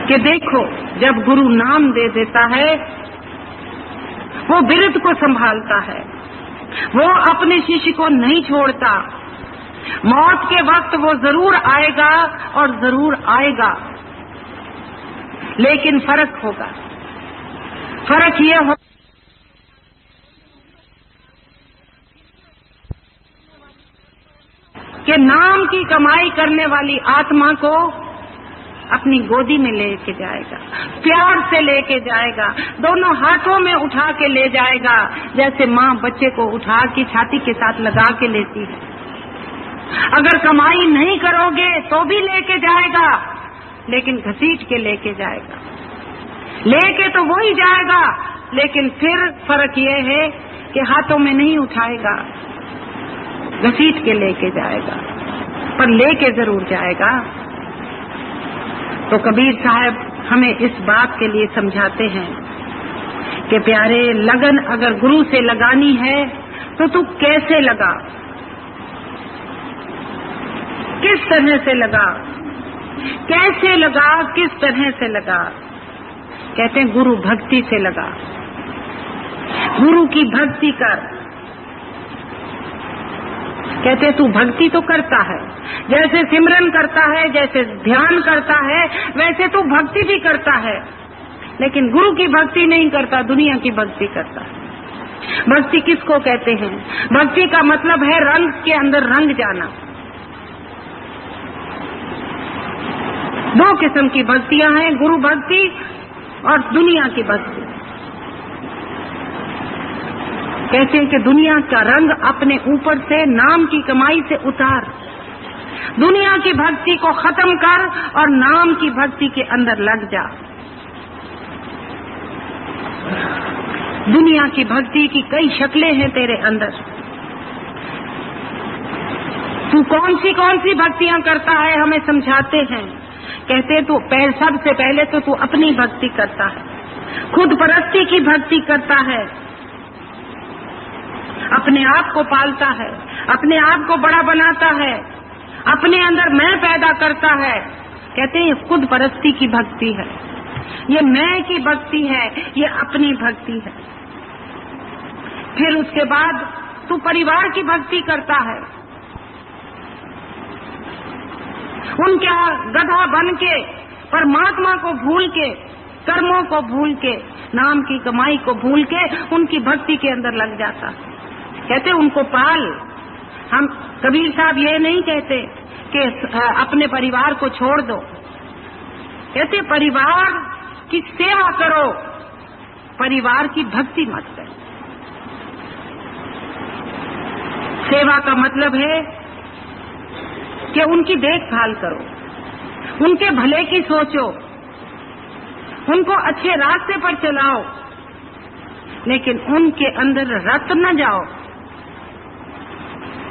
[SPEAKER 2] कि देखो जब गुरु नाम दे देता है वो बिरध को संभालता है, वो अपने शिष्य को नहीं छोड़ता। मौत के वक्त वो जरूर आएगा और जरूर आएगा, लेकिन फर्क होगा। फर्क ये हो कि नाम की कमाई करने वाली आत्मा को अपनी गोदी में लेके जाएगा, प्यार से लेके जाएगा, दोनों हाथों में उठा के ले जाएगा, जैसे माँ बच्चे को उठा के छाती के साथ लगा के लेती है। अगर कमाई नहीं करोगे तो भी लेके जाएगा, लेकिन घसीट के लेके जाएगा। लेके तो वो ही जाएगा, लेकिन फिर फर्क ये है कि हाथों में नहीं उठाएगा, घसीट के लेके जाएगा, पर लेके जरूर जाएगा। तो कबीर साहब हमें इस बात के लिए समझाते हैं कि प्यारे लगन अगर गुरु से लगानी है तो तू कैसे लगा, किस तरह से लगा, कैसे लगा, किस तरह से लगा। कहते हैं गुरु भक्ति से लगा, गुरु की भक्ति कर। कहते तू भक्ति तो करता है, जैसे सिमरन करता है, जैसे ध्यान करता है, वैसे तू भक्ति भी करता है। लेकिन गुरु की भक्ति नहीं करता, दुनिया की भक्ति करता है। भक्ति किसको कहते हैं? भक्ति का मतलब है रंग के अंदर रंग जाना। दो किस्म की भक्तियां हैं, गुरु भक्ति और दुनिया की भक्ति। कहते हैं कि दुनिया का रंग अपने ऊपर से नाम की कमाई से उतार, दुनिया की भक्ति को खत्म कर और नाम की भक्ति के अंदर लग जा। दुनिया की भक्ति की कई शक्लें हैं तेरे अंदर। तू कौन सी भक्तियां करता है हमें समझाते हैं। कहते तू सबसे पहले तो तू अपनी भक्ति करता है, खुद परस्ती की भक्ति करता है, अपने आप को पालता है, अपने आप को बड़ा बनाता है, अपने अंदर मैं पैदा करता है। कहते हैं ये खुद परस्ती की भक्ति है, ये मैं की भक्ति है, ये अपनी भक्ति है। फिर उसके बाद तू परिवार की भक्ति करता है, उनके गधा बन के, परमात्मा को भूल के, कर्मों को भूल के, नाम की कमाई को भूल के उनकी भक्ति के अंदर लग जाता। कहते उनको पाल। हम कबीर साहब ये नहीं कहते कि अपने परिवार को छोड़ दो, कहते परिवार की सेवा करो, परिवार की भक्ति मत करो। सेवा का मतलब है कि उनकी देखभाल करो, उनके भले की सोचो, उनको अच्छे रास्ते पर चलाओ, लेकिन उनके अंदर रत न जाओ।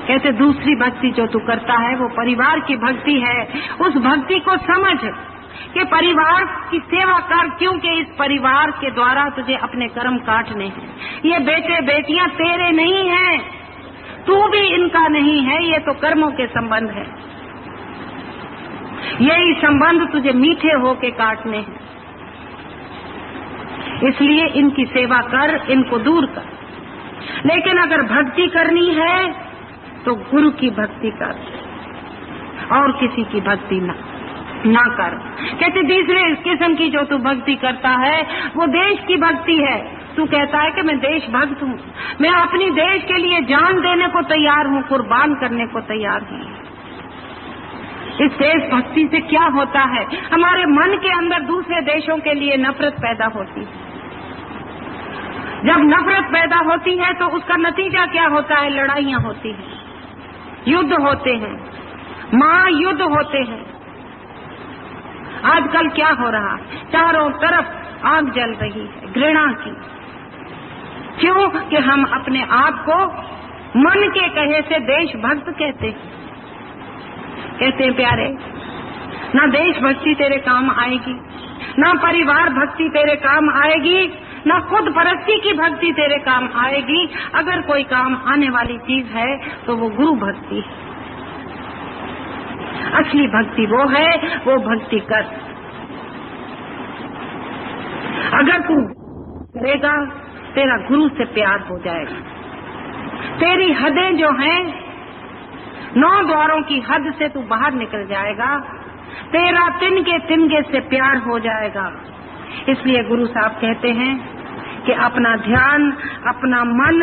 [SPEAKER 2] कहते दूसरी भक्ति जो तू करता है वो परिवार की भक्ति है। उस भक्ति को समझ कि परिवार की सेवा कर, क्योंकि इस परिवार के द्वारा तुझे अपने कर्म काटने हैं। ये बेटे बेटियां तेरे नहीं हैं, तू भी इनका नहीं है, ये तो कर्मों के संबंध है। यही संबंध तुझे मीठे होके काटने हैं, इसलिए इनकी सेवा कर, इनको दूर कर। लेकिन अगर भक्ति करनी है तो गुरु की भक्ति कर, और किसी की भक्ति ना कर। कहते तीसरे किस्म की जो तू भक्ति करता है वो देश की भक्ति है। तू कहता है कि मैं देशभक्त हूँ, मैं अपनी देश के लिए जान देने को तैयार हूँ, कुर्बान करने को तैयार हूँ। इस देशभक्ति से क्या होता है? हमारे मन के अंदर दूसरे देशों के लिए नफरत पैदा होती है। जब नफरत पैदा होती है तो उसका नतीजा क्या होता है? लड़ाइयाँ होती हैं, युद्ध होते हैं, महायुद्ध होते हैं। आजकल क्या हो रहा? चारों तरफ आग जल रही है घृणा की। क्यों? कि हम अपने आप को मन के कहे से देशभक्त कहते हैं। कहते हैं प्यारे, ना देशभक्ति तेरे काम आएगी, ना परिवार भक्ति तेरे काम आएगी, ना खुद परस्ती की भक्ति तेरे काम आएगी। अगर कोई काम आने वाली चीज है तो वो गुरु भक्ति है। असली भक्ति वो है, वो भक्ति कर। अगर तू करेगा तेरा गुरु से प्यार हो जाएगा। तेरी हदें जो हैं, 9 द्वारों की हद से तू बाहर निकल जाएगा। तेरा तिनके से प्यार हो जाएगा। इसलिए गुरु साहब कहते हैं कि अपना ध्यान, अपना मन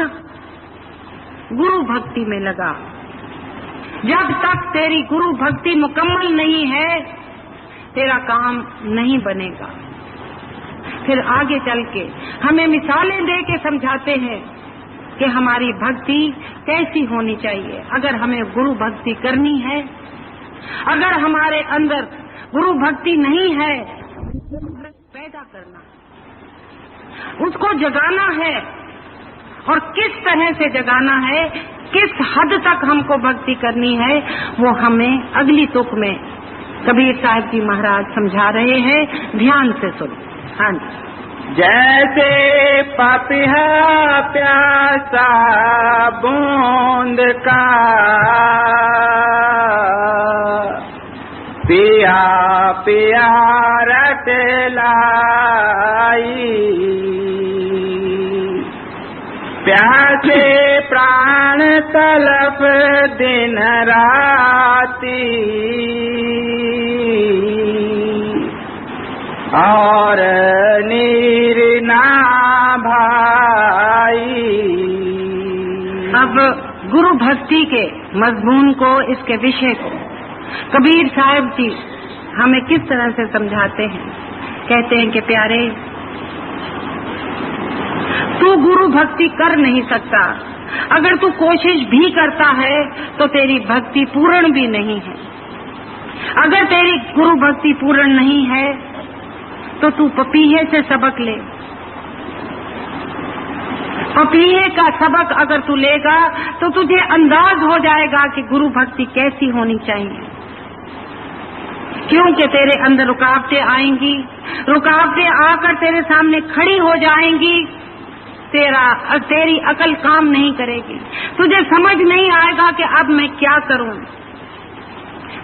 [SPEAKER 2] गुरु भक्ति में लगा। जब तक तेरी गुरु भक्ति मुकम्मल नहीं है तेरा काम नहीं बनेगा। फिर आगे चल के हमें मिसालें दे के समझाते हैं कि हमारी भक्ति कैसी होनी चाहिए। अगर हमें गुरु भक्ति करनी है, अगर हमारे अंदर गुरु भक्ति नहीं है, पैदा करना, उसको जगाना है। और किस तरह से जगाना है, किस हद तक हमको भक्ति करनी है, वो हमें अगली तुक में कबीर साहब जी महाराज समझा रहे हैं। ध्यान से सुनो। हाँ जी।
[SPEAKER 1] जैसे पपिहा प्यासा बूंद का पिया पिया रट लाई, प्यासे प्राण तलप दिन राती, और नीर ना भाई।
[SPEAKER 2] अब गुरु भक्ति के मजमून को, इसके विषय को कबीर साहब जी हमें किस तरह से समझाते हैं। कहते हैं कि प्यारे, तू गुरु भक्ति कर नहीं सकता। अगर तू कोशिश भी करता है तो तेरी भक्ति पूर्ण भी नहीं है। अगर तेरी गुरु भक्ति पूर्ण नहीं है तो तू पपीहे से सबक ले। पपीहे का सबक अगर तू लेगा तो तुझे अंदाज हो जाएगा कि गुरु भक्ति कैसी होनी चाहिए। क्योंकि तेरे अंदर रुकावटें आएंगी, रुकावटें आकर तेरे सामने खड़ी हो जाएंगी। तेरी अकल काम नहीं करेगी, तुझे समझ नहीं आएगा कि अब मैं क्या करूं।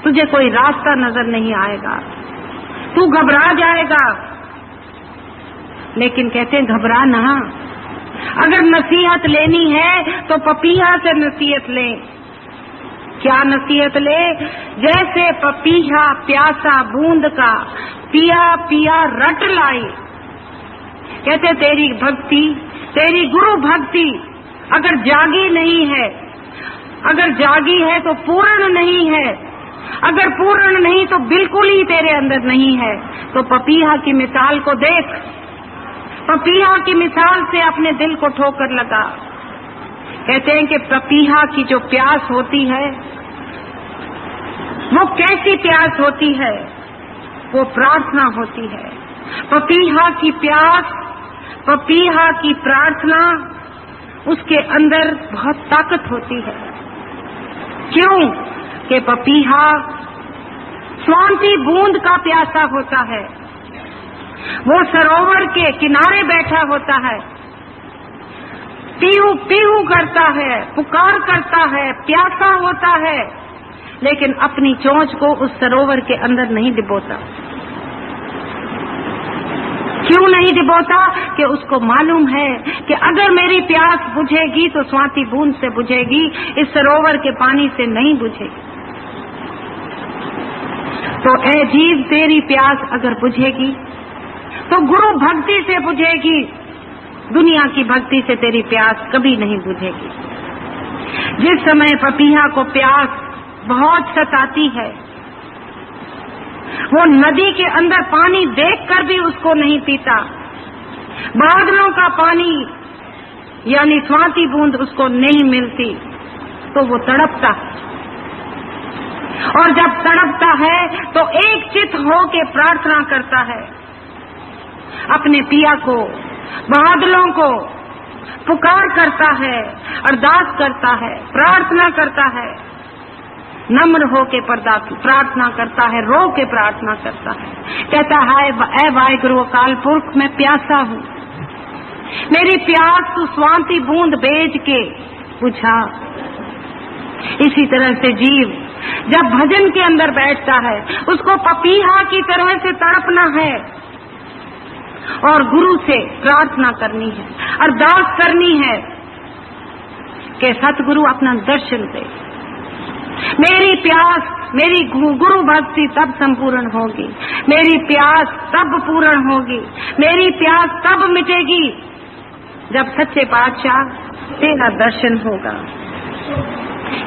[SPEAKER 2] तुझे कोई रास्ता नजर नहीं आएगा, तू घबरा जाएगा। लेकिन कहते हैं घबरा ना, अगर नसीहत लेनी है तो पपीहा से नसीहत ले। क्या नसीहत ले? जैसे पपीहा प्यासा बूंद का पिया पिया रट लाई। कहते तेरी भक्ति, तेरी गुरु भक्ति अगर जागी नहीं है, अगर जागी है तो पूर्ण नहीं है, अगर पूर्ण नहीं तो बिल्कुल ही तेरे अंदर नहीं है। तो पपीहा की मिसाल को देख, पपीहा की मिसाल से अपने दिल को ठोकर लगा। कहते हैं कि पपीहा की जो प्यास होती है वो कैसी प्यास होती है? वो प्रार्थना होती है। पपीहा की प्यास, पपीहा की प्रार्थना, उसके अंदर बहुत ताकत होती है। क्यों? कि पपीहा स्वांति बूंद का प्यासा होता है। वो सरोवर के किनारे बैठा होता है, पीहू पीहू करता है, पुकार करता है, प्यासा होता है, लेकिन अपनी चोंच को उस सरोवर के अंदर नहीं डिबोता। क्यों नहीं डिबोता? कि उसको मालूम है कि अगर मेरी प्यास बुझेगी तो स्वाति बूंद से बुझेगी, इस सरोवर के पानी से नहीं बुझेगी। तो ऐ जीव, तेरी प्यास अगर बुझेगी तो गुरु भक्ति से बुझेगी, दुनिया की भक्ति से तेरी प्यास कभी नहीं बुझेगी। जिस समय पपीहा को प्यास बहुत सताती है, वो नदी के अंदर पानी देखकर भी उसको नहीं पीता, बादलों का पानी यानी स्वाति बूंद उसको नहीं मिलती, तो वो तड़पता है। और जब तड़पता है तो एक चित होके प्रार्थना करता है, अपने पिया को, बादलों को पुकार करता है, अरदास करता है, प्रार्थना करता है, नम्र होके प्रार्थना करता है, रो के प्रार्थना करता है। कहता है, ऐ वाहिगुरु अकाल पुरख, मैं प्यासा हूँ, मेरी प्यास तू स्वाति बूंद बेच के बुझा। इसी तरह से जीव जब भजन के अंदर बैठता है, उसको पपीहा की तरह से तड़पना है और गुरु से प्रार्थना करनी है, अरदास करनी है कि सतगुरु अपना दर्शन दे। मेरी प्यास, मेरी गुरु भक्ति तब संपूर्ण होगी, मेरी प्यास तब पूर्ण होगी, मेरी प्यास तब मिटेगी जब सच्चे पातशाह तेरा दर्शन होगा।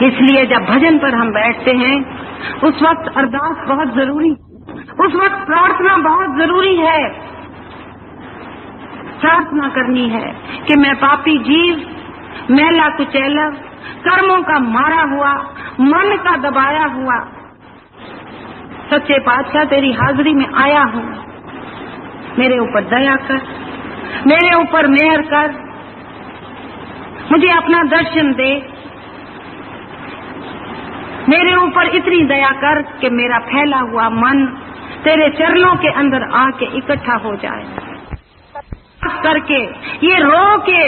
[SPEAKER 2] इसलिए जब भजन पर हम बैठते हैं उस वक्त अरदास बहुत जरूरी, उस वक्त प्रार्थना बहुत जरूरी है। प्रार्थना करनी है कि मैं पापी जीव, मैला कुचैला, कर्मों का मारा हुआ, मन का दबाया हुआ, सच्चे पातशाह तेरी हाजिरी में आया हूँ, मेरे ऊपर दया कर, मेरे ऊपर मेहर कर, मुझे अपना दर्शन दे, मेरे ऊपर इतनी दया कर कि मेरा फैला हुआ मन तेरे चरणों के अंदर आके इकट्ठा हो जाए। करके ये रो के,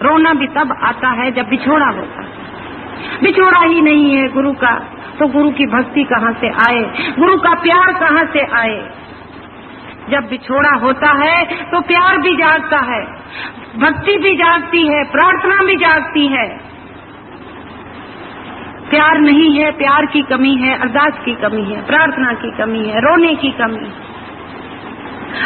[SPEAKER 2] रोना भी तब आता है जब बिछोड़ा होता है। बिछोड़ा ही नहीं है गुरु का तो गुरु की भक्ति कहाँ से आए, गुरु का प्यार कहाँ से आए। जब बिछोड़ा होता है तो प्यार भी जागता है, भक्ति भी जागती है, प्रार्थना भी जागती है। प्यार नहीं है, प्यार की कमी है, अरदास की कमी है, प्रार्थना की कमी है, रोने की कमी है।